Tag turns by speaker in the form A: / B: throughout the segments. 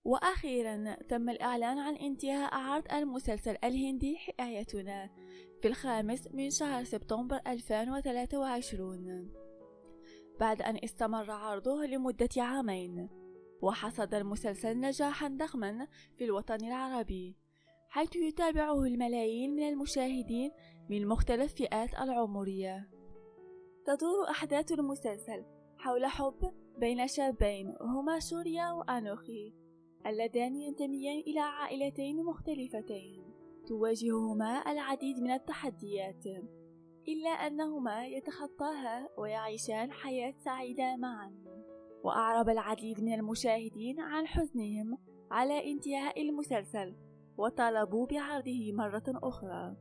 A: وأخيرا تم الإعلان عن انتهاء عرض المسلسل الهندي حكايتنا في 5 من شهر سبتمبر 2023 بعد أن استمر عرضه لمدة عامين. وحصد المسلسل نجاحا ضخما في الوطن العربي، حيث يتابعه الملايين من المشاهدين من مختلف فئات العمرية. تدور أحداث المسلسل حول حب بين شابين هما شوريا وأنوخي، اللذان ينتميان إلى عائلتين مختلفتين تواجههما العديد من التحديات، إلا أنهما يتخطاها ويعيشان حياة سعيدة معا. وأعرب العديد من المشاهدين عن حزنهم على انتهاء المسلسل وطالبوا بعرضه مرة أخرى،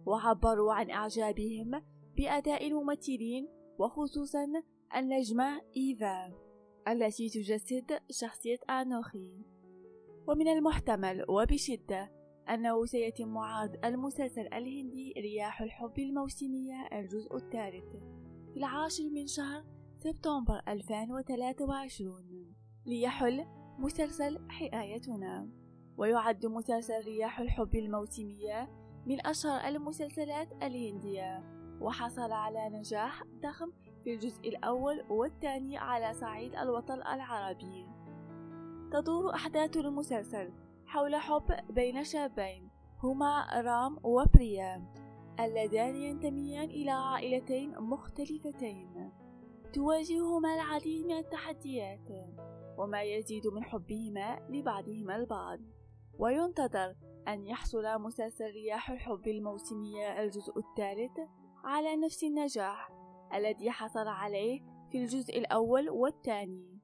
A: وعبروا عن إعجابهم بأداء الممثلين وخصوصا النجمة إيفا التي تجسد شخصية أنوخي. ومن المحتمل وبشدة أنه سيتم عرض المسلسل الهندي رياح الحب الموسمية الجزء الثالث في 10 من شهر سبتمبر 2023 ليحل مسلسل حكايتنا. ويعد مسلسل رياح الحب الموسمية من أشهر المسلسلات الهندية، وحصل على نجاح ضخم في الجزء الأول والثاني على صعيد الوطن العربي. تدور أحداث المسلسل حول حب بين شابين هما رام وبريا، اللذان ينتميان إلى عائلتين مختلفتين تواجههما العديد من التحديات، وما يزيد من حبهما لبعضهما البعض. وينتظر أن يحصل مسلسل رياح الحب الموسمية الجزء الثالث على نفس النجاح الذي حصل عليه في الجزء الأول والثاني.